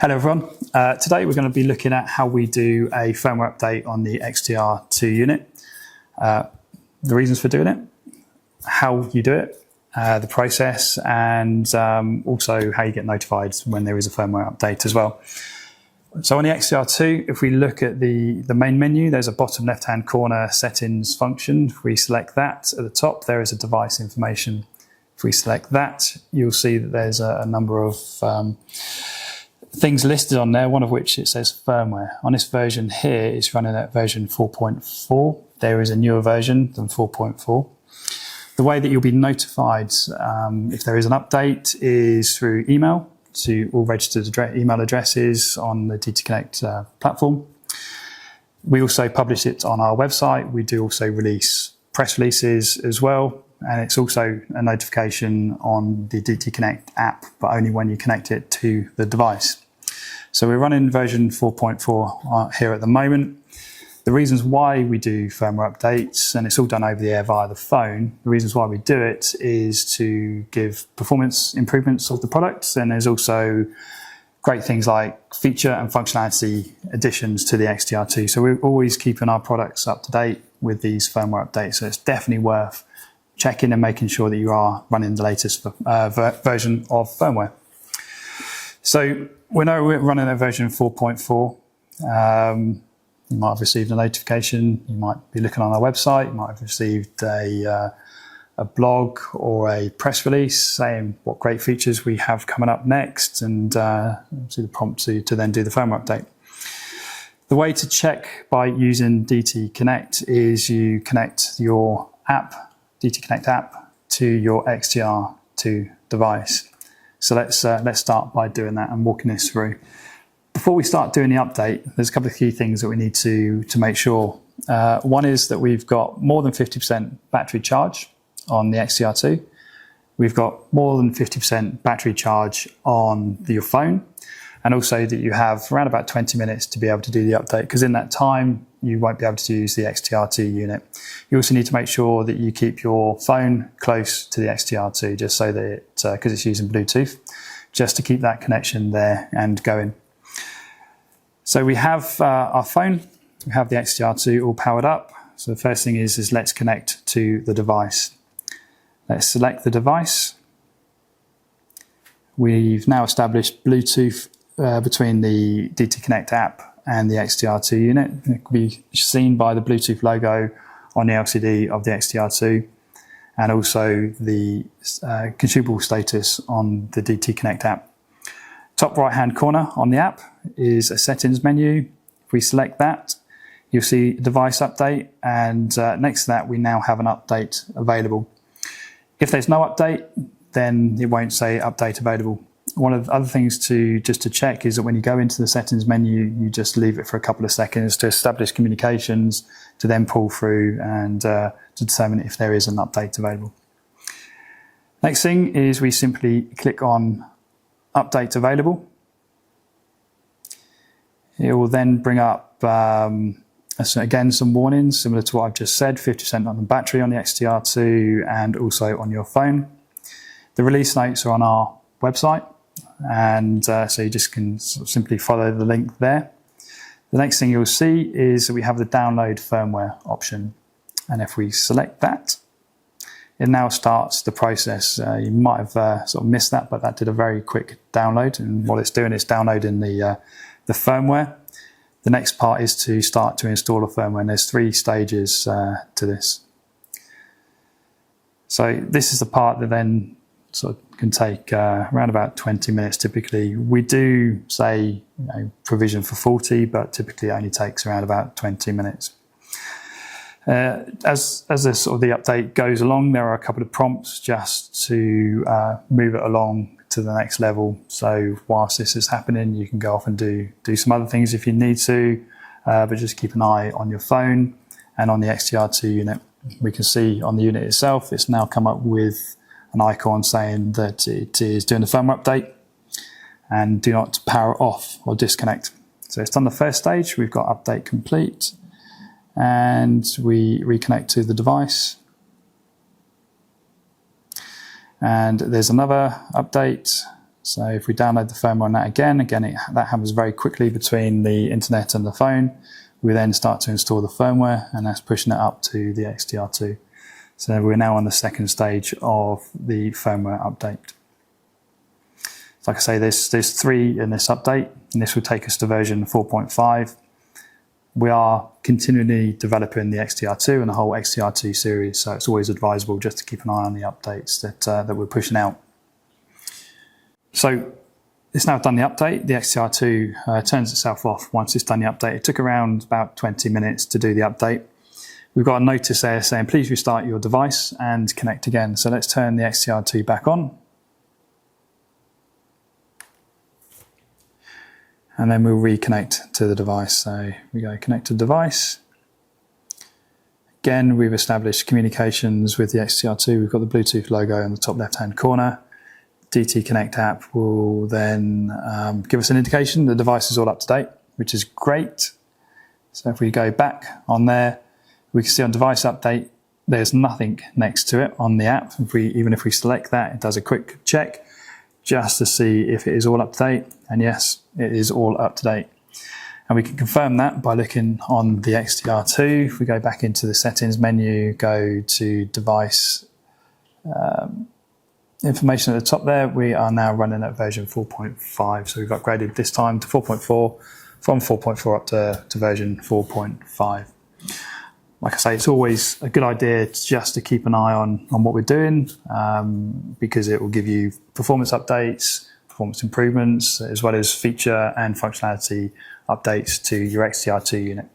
Hello everyone, today we're going to be looking at how we do a firmware update on the XTR2 unit, the reasons for doing it, how you do it, the process, and also how you get notified when there is a firmware update as well. So on the XTR2, if we look at the main menu, there's a bottom left hand corner settings function. If we select that, at the top there is a device information. If we select that, you'll see that there's a number of things listed on there, one of which it says firmware. On this version here, it's running at version 4.4. There is a newer version than 4.4. The way that you'll be notified if there is an update is through email to all registered email addresses on the DT Connect platform. We also publish it on our website. We do also release press releases as well. And it's also a notification on the DT Connect app, but only when you connect it to the device. So we're running version 4.4 here at the moment. The reasons why we do firmware updates, and it's all done over the air via the phone, the reasons why we do it is to give performance improvements of the products, and there's also great things like feature and functionality additions to the XTR2. So we're always keeping our products up to date with these firmware updates, so it's definitely worth checking and making sure that you are running the latest version of firmware. So we know we're running at version 4.4. You might have received a notification, you might be looking on our website, you might have received a blog or a press release saying what great features we have coming up next, and see the prompt to then do the firmware update. The way to check by using DT Connect is you connect your app, DT Connect app, to your XTR2 device. So let's start by doing that and walking this through. Before we start doing the update, there's a couple of key things that we need to make sure. One is that we've got more than 50% battery charge on the XTR2. We've got more than 50% battery charge on your phone, and also that you have around about 20 minutes to be able to do the update, because in that time you won't be able to use the XTR2 unit. You also need to make sure that you keep your phone close to the XTR2, just so that because it's using Bluetooth, just to keep that connection there and going. So we have our phone, we have the XTR2 all powered up. So the first thing is let's connect to the device. Let's select the device. We've now established Bluetooth between the DT Connect app and the XTR2 unit. It can be seen by the Bluetooth logo on the LCD of the XTR2, and also the consumable status on the DT Connect app. Top right hand corner on the app is a settings menu. If we select that, you'll see device update, and next to that we now have an update available. If there's no update, then it won't say update available. One of the other things to check is that when you go into the settings menu, you just leave it for a couple of seconds to establish communications, to then pull through and to determine if there is an update available. Next thing is we simply click on update available. It will then bring up again some warnings similar to what I've just said: 50% on the battery on the XTR2 and also on your phone. The release notes are on our website, and so you just can sort of simply follow the link there. The next thing you'll see is that we have the download firmware option, and if we select that, it now starts the process. You might have sort of missed that, but that did a very quick download, and what it's doing is downloading the firmware. The next part is to start to install a firmware, and there's 3 stages to this. So this is the part that then sort of can take around about 20 minutes typically. We do say provision for 40, but typically it only takes around about 20 minutes. As the update goes along, there are a couple of prompts just to move it along to the next level. So whilst this is happening, you can go off and do some other things if you need to, but just keep an eye on your phone and on the XTR2 unit. We can see on the unit itself, it's now come up with an icon saying that it is doing the firmware update, and do not power off or disconnect. So it's done the first stage. We've got update complete, and we reconnect to the device. And there's another update So if we download the firmware on that again, that happens very quickly between the internet and the phone. We then start to install the firmware, and that's pushing it up to the XTR2. So we're now on the second stage of the firmware update. So like I say, there's 3 in this update, and this will take us to version 4.5. We are continually developing the XTR2 and the whole XTR2 series, so it's always advisable just to keep an eye on the updates that we're pushing out. So it's now done the update. The XTR2 turns itself off once it's done the update. It took around about 20 minutes to do the update. We've got a notice there saying, please restart your device and connect again. So let's turn the XTR2 back on. And then we'll reconnect to the device. So we go connect to device. Again, we've established communications with the XTR2. We've got the Bluetooth logo in the top left-hand corner. DT Connect app will then give us an indication the device is all up to date, which is great. So if we go back on there, we can see on device update, there's nothing next to it on the app. Even if we select that, it does a quick check just to see if it is all up to date. And yes, it is all up to date. And we can confirm that by looking on the XTR2. If we go back into the settings menu, go to device information at the top there, we are now running at version 4.5. So we've upgraded this time to 4.4, from 4.4 up to version 4.5. Like I say, it's always a good idea just to keep an eye on what we're doing, because it will give you performance updates, performance improvements, as well as feature and functionality updates to your XTR2 unit.